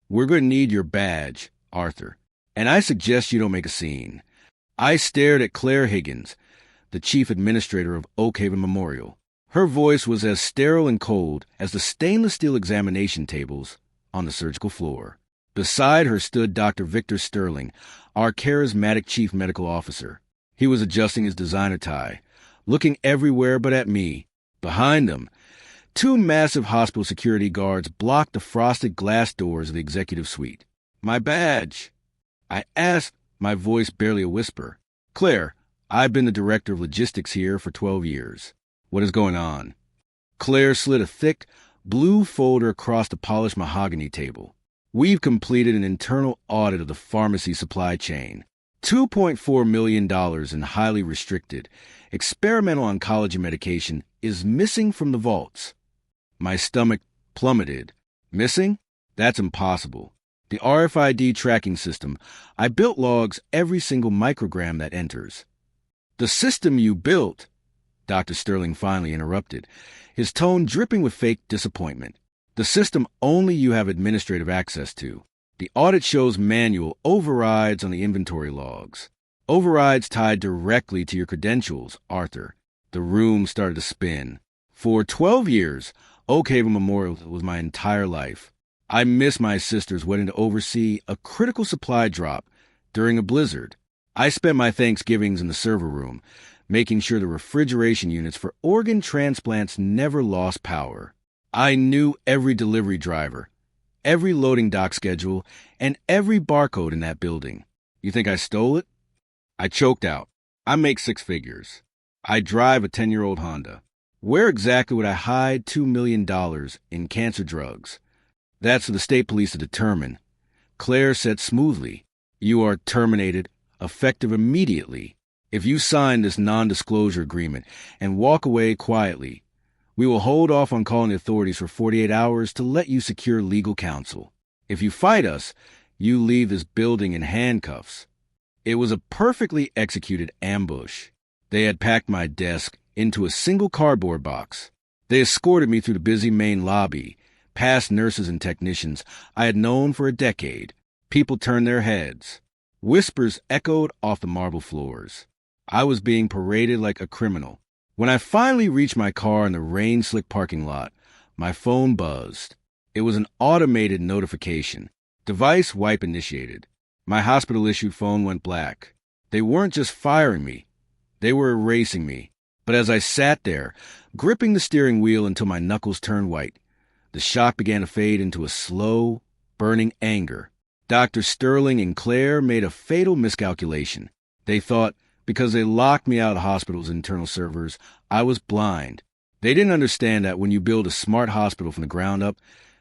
We're going to need your badge, Arthur. And I suggest you don't make a scene. I stared at Claire Higgins, the chief administrator of Oakhaven Memorial. Her voice was as sterile and cold as the stainless steel examination tables on the surgical floor. Beside her stood Dr. Victor Sterling, our charismatic chief medical officer. He was adjusting his designer tie, looking everywhere but at me. Behind him, two massive hospital security guards blocked the frosted glass doors of the executive suite. My badge, I asked, my voice barely a whisper. Claire, I've been the director of logistics here for 12 years. What is going on? Claire slid a thick, blue folder across the polished mahogany table. We've completed an internal audit of the pharmacy supply chain. $2.4 million in highly restricted, experimental oncology medication is missing from the vaults. My stomach plummeted. Missing? That's impossible. The RFID tracking system, I built logs every single microgram that enters. The system you built, Dr. Sterling finally interrupted, his tone dripping with fake disappointment. The system only you have administrative access to. The audit shows manual overrides on the inventory logs. Overrides tied directly to your credentials, Arthur. The room started to spin. For 12 years, Oakhaven Memorial was my entire life. I miss my sisters waiting to oversee a critical supply drop during a blizzard. I spent my Thanksgivings in the server room, making sure the refrigeration units for organ transplants never lost power. I knew every delivery driver, every loading dock schedule, and every barcode in that building. You think I stole it? I choked out. I make six figures. I drive a 10-year-old Honda. Where exactly would I hide $2 million in cancer drugs? That's for the state police to determine. Claire said smoothly, You are terminated, effective immediately. If you sign this non-disclosure agreement and walk away quietly, we will hold off on calling the authorities for 48 hours to let you secure legal counsel. If you fight us, you leave this building in handcuffs. It was a perfectly executed ambush. They had packed my desk into a single cardboard box. They escorted me through the busy main lobby, past nurses and technicians I had known for a decade. People turned their heads. Whispers echoed off the marble floors. I was being paraded like a criminal. When I finally reached my car in the rain-slick parking lot, my phone buzzed. It was an automated notification. Device wipe initiated. My hospital-issued phone went black. They weren't just firing me. They were erasing me. But as I sat there, gripping the steering wheel until my knuckles turned white, the shock began to fade into a slow, burning anger. Dr. Sterling and Claire made a fatal miscalculation. They thought, because they locked me out of the hospital's internal servers, I was blind. They didn't understand that when you build a smart hospital from the ground up,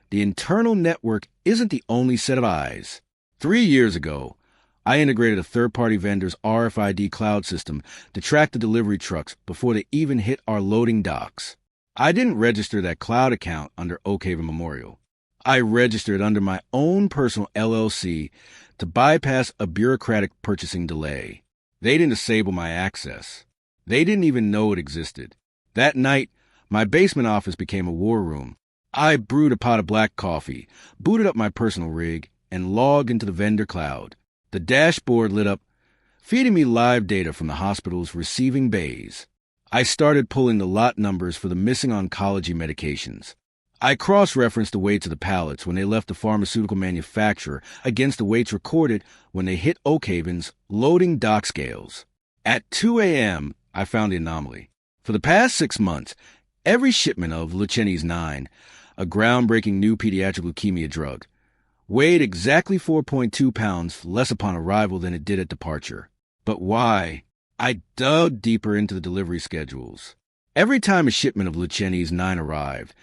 the internal network isn't the only set of eyes. 3 years ago, I integrated a third-party vendor's RFID cloud system to track the delivery trucks before they even hit our loading docks. I didn't register that cloud account under Oakhaven Memorial. I registered under my own personal LLC to bypass a bureaucratic purchasing delay. They didn't disable my access. They didn't even know it existed. That night, my basement office became a war room. I brewed a pot of black coffee, booted up my personal rig, and logged into the vendor cloud. The dashboard lit up, feeding me live data from the hospital's receiving bays. I started pulling the lot numbers for the missing oncology medications. I cross-referenced the weights of the pallets when they left the pharmaceutical manufacturer against the weights recorded when they hit Oakhaven's loading dock scales. At 2 a.m., I found the anomaly. For the past 6 months, every shipment of Lucentis 9, a groundbreaking new pediatric leukemia drug, weighed exactly 4.2 pounds less upon arrival than it did at departure. But why? I dug deeper into the delivery schedules. Every time a shipment of Lucentis 9 arrived,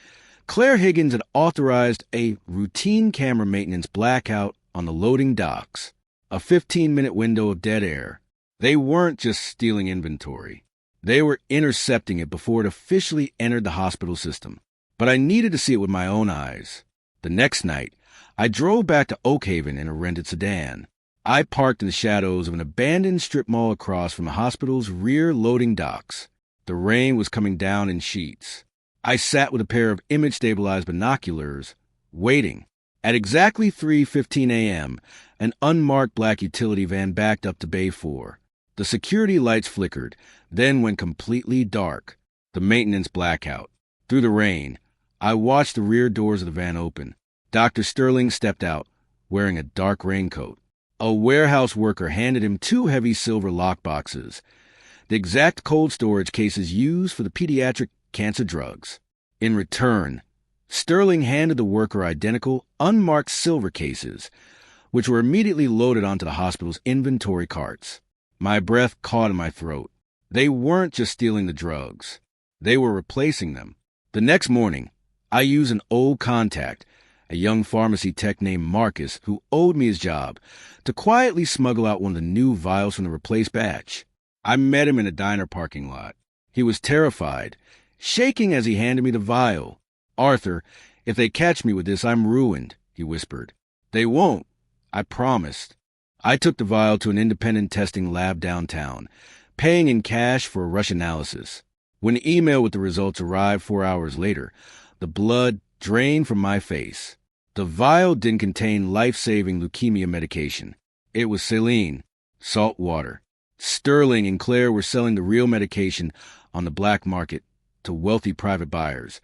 Claire Higgins had authorized a routine camera maintenance blackout on the loading docks, a 15-minute window of dead air. They weren't just stealing inventory. They were intercepting it before it officially entered the hospital system. But I needed to see it with my own eyes. The next night, I drove back to Oakhaven in a rented sedan. I parked in the shadows of an abandoned strip mall across from the hospital's rear loading docks. The rain was coming down in sheets. I sat with a pair of image-stabilized binoculars, waiting. At exactly 3:15 a.m., an unmarked black utility van backed up to Bay 4. The security lights flickered, then went completely dark. The maintenance blackout. Through the rain, I watched the rear doors of the van open. Dr. Sterling stepped out, wearing a dark raincoat. A warehouse worker handed him 2 heavy silver lockboxes, the exact cold storage cases used for the pediatric cancer drugs. In return, Sterling handed the worker identical, unmarked silver cases, which were immediately loaded onto the hospital's inventory carts. My breath caught in my throat. They weren't just stealing the drugs. They were replacing them. The next morning, I used an old contact, a young pharmacy tech named Marcus, who owed me his job, to quietly smuggle out one of the new vials from the replaced batch. I met him in a diner parking lot. He was terrified, shaking as he handed me the vial. "Arthur, if they catch me with this, I'm ruined," he whispered. "They won't, I promised." I took the vial to an independent testing lab downtown, paying in cash for a rush analysis. When the email with the results arrived 4 hours later, the blood drained from my face. The vial didn't contain life-saving leukemia medication. It was saline, salt water. Sterling and Claire were selling the real medication on the black market to wealthy private buyers,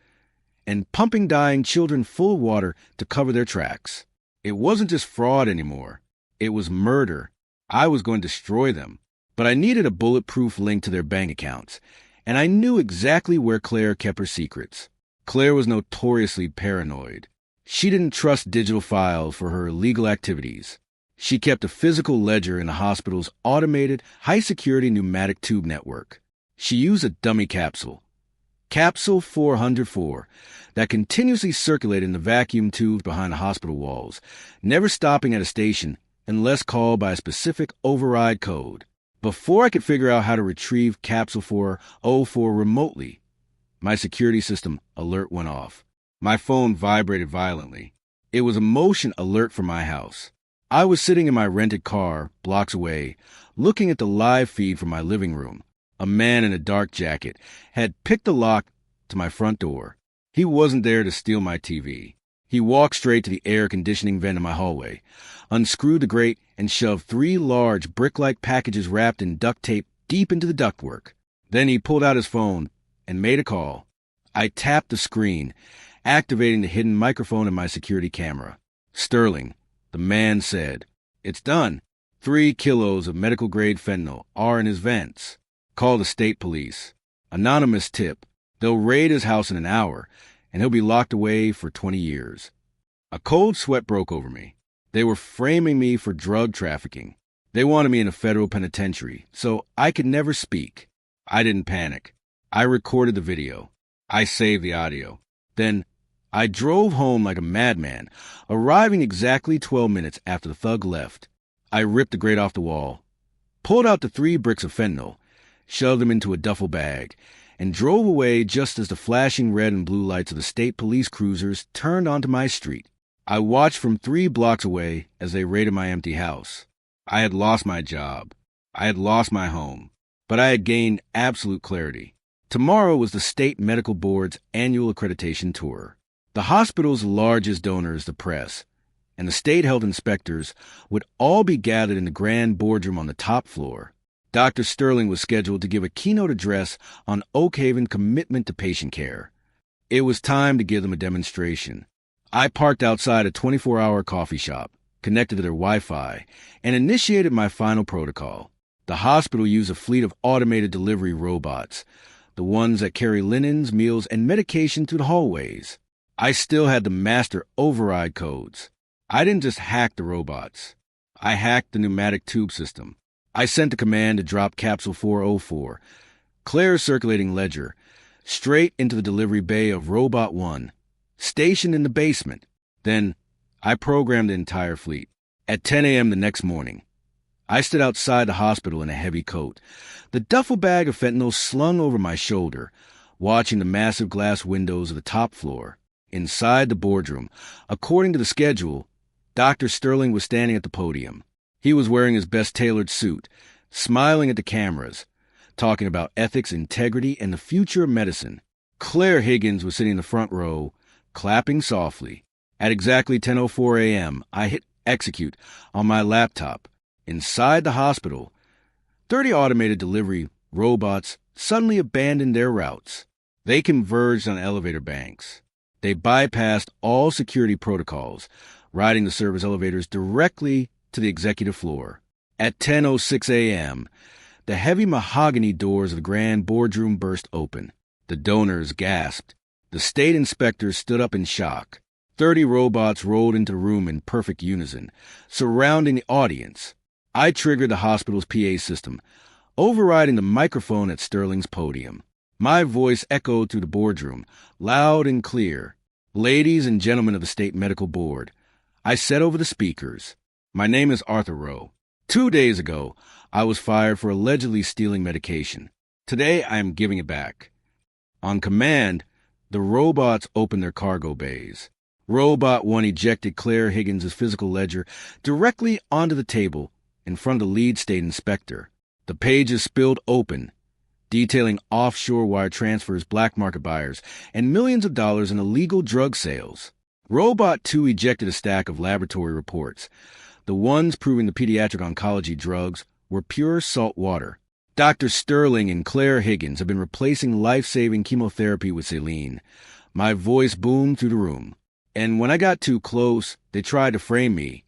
and pumping dying children full of water to cover their tracks. It wasn't just fraud anymore. It was murder. I was going to destroy them. But I needed a bulletproof link to their bank accounts, and I knew exactly where Claire kept her secrets. Claire was notoriously paranoid. She didn't trust digital files for her illegal activities. She kept a physical ledger in the hospital's automated, high-security pneumatic tube network. She used a dummy capsule, Capsule 404, that continuously circulated in the vacuum tubes behind the hospital walls, never stopping at a station unless called by a specific override code. Before I could figure out how to retrieve Capsule 404 remotely, my security system alert went off. My phone vibrated violently. It was a motion alert from my house. I was sitting in my rented car, blocks away, looking at the live feed from my living room. A man in a dark jacket had picked the lock to my front door. He wasn't there to steal my TV. He walked straight to the air conditioning vent in my hallway, unscrewed the grate, and shoved 3 large brick-like packages wrapped in duct tape deep into the ductwork. Then he pulled out his phone and made a call. I tapped the screen, activating the hidden microphone in my security camera. "Sterling," the man said. "It's done. 3 kilos of medical-grade fentanyl are in his vents. Call the state police. Anonymous tip. They'll raid his house in an hour, and he'll be locked away for 20 years. A cold sweat broke over me. They were framing me for drug trafficking. They wanted me in a federal penitentiary, so I could never speak. I didn't panic. I recorded the video. I saved the audio. Then I drove home like a madman, arriving exactly 12 minutes after the thug left. I ripped the grate off the wall, pulled out the 3 bricks of fentanyl, shoved them into a duffel bag, and drove away just as the flashing red and blue lights of the state police cruisers turned onto my street. I watched from 3 blocks away as they raided my empty house. I had lost my job. I had lost my home. But I had gained absolute clarity. Tomorrow was the State Medical Board's annual accreditation tour. The hospital's largest donors, the press, and the state health inspectors would all be gathered in the grand boardroom on the top floor. Dr. Sterling was scheduled to give a keynote address on Oak Haven's commitment to patient care. It was time to give them a demonstration. I parked outside a 24-hour coffee shop, connected to their Wi-Fi, and initiated my final protocol. The hospital used a fleet of automated delivery robots, the ones that carry linens, meals, and medication through the hallways. I still had the master override codes. I didn't just hack the robots. I hacked the pneumatic tube system. I sent the command to drop Capsule 404, Claire's circulating ledger, straight into the delivery bay of Robot 1, stationed in the basement. Then I programmed the entire fleet. At 10 a.m. the next morning, I stood outside the hospital in a heavy coat, the duffel bag of fentanyl slung over my shoulder, watching the massive glass windows of the top floor. Inside the boardroom, according to the schedule, Dr. Sterling was standing at the podium. He was wearing his best tailored suit, smiling at the cameras, talking about ethics, integrity, and the future of medicine. Claire Higgins was sitting in the front row, clapping softly. At exactly 10:04 a.m., I hit execute on my laptop. Inside the hospital, 30 automated delivery robots suddenly abandoned their routes. They converged on elevator banks. They bypassed all security protocols, riding the service elevators directly to the executive floor. At 10:06 a.m., the heavy mahogany doors of the grand boardroom burst open. The donors gasped. The state inspectors stood up in shock. 30 robots rolled into the room in perfect unison, surrounding the audience. I triggered the hospital's PA system, overriding the microphone at Sterling's podium. My voice echoed through the boardroom, loud and clear. Ladies and gentlemen of the State Medical Board, I said over the speakers, my name is Arthur Rowe. 2 days ago, I was fired for allegedly stealing medication. Today, I am giving it back. On command, the robots opened their cargo bays. Robot 1 ejected Claire Higgins' physical ledger directly onto the table in front of the lead state inspector. The pages spilled open, detailing offshore wire transfers, black market buyers, and millions of dollars in illegal drug sales. Robot 2 ejected a stack of laboratory reports. The ones proving the pediatric oncology drugs were pure salt water. Dr. Sterling and Claire Higgins have been replacing life-saving chemotherapy with saline. My voice boomed through the room. And when I got too close, they tried to frame me.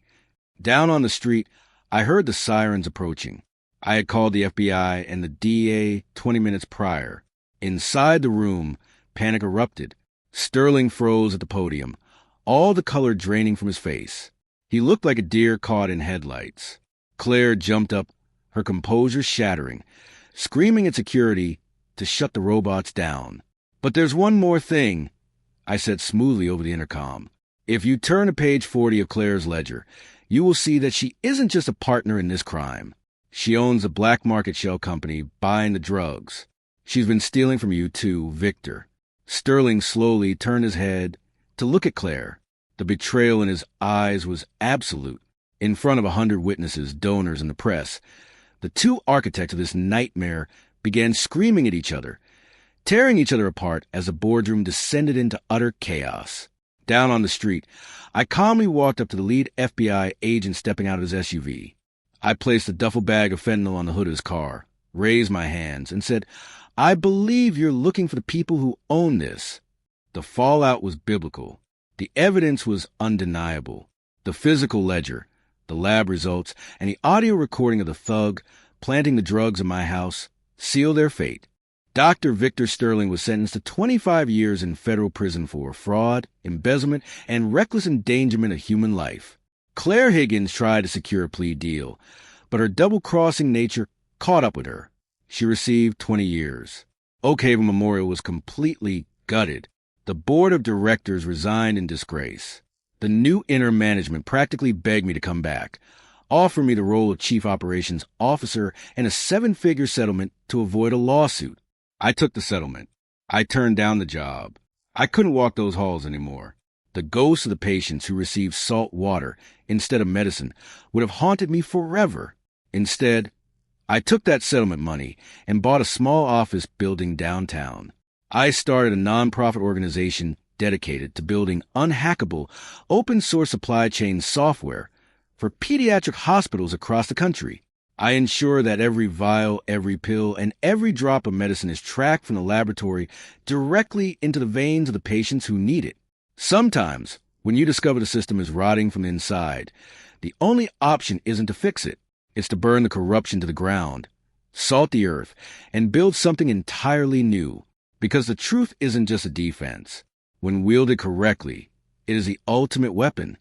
Down on the street, I heard the sirens approaching. I had called the FBI and the DA 20 minutes prior. Inside the room, panic erupted. Sterling froze at the podium, all the color draining from his face. He looked like a deer caught in headlights. Claire jumped up, her composure shattering, screaming at security to shut the robots down. But there's one more thing, I said smoothly over the intercom. If you turn to page 40 of Claire's ledger, you will see that she isn't just a partner in this crime. She owns a black market shell company buying the drugs. She's been stealing from you too, Victor. Sterling slowly turned his head to look at Claire. The betrayal in his eyes was absolute. In front of 100 witnesses, donors, and the press, the two architects of this nightmare began screaming at each other, tearing each other apart as the boardroom descended into utter chaos. Down on the street, I calmly walked up to the lead FBI agent stepping out of his SUV. I placed a duffel bag of fentanyl on the hood of his car, raised my hands, and said, I believe you're looking for the people who own this. The fallout was biblical. The evidence was undeniable. The physical ledger, the lab results, and the audio recording of the thug planting the drugs in my house sealed their fate. Dr. Victor Sterling was sentenced to 25 years in federal prison for fraud, embezzlement, and reckless endangerment of human life. Claire Higgins tried to secure a plea deal, but her double-crossing nature caught up with her. She received 20 years. Oakhaven Memorial was completely gutted. The board of directors resigned in disgrace. The new inner management practically begged me to come back, offer me the role of chief operations officer and a 7-figure settlement to avoid a lawsuit. I took the settlement. I turned down the job. I couldn't walk those halls anymore. The ghosts of the patients who received salt water instead of medicine would have haunted me forever. Instead, I took that settlement money and bought a small office building downtown. I started a nonprofit organization dedicated to building unhackable, open-source supply chain software for pediatric hospitals across the country. I ensure that every vial, every pill, and every drop of medicine is tracked from the laboratory directly into the veins of the patients who need it. Sometimes, when you discover the system is rotting from the inside, the only option isn't to fix it. It's to burn the corruption to the ground, salt the earth, and build something entirely new. Because the truth isn't just a defense. When wielded correctly, it is the ultimate weapon.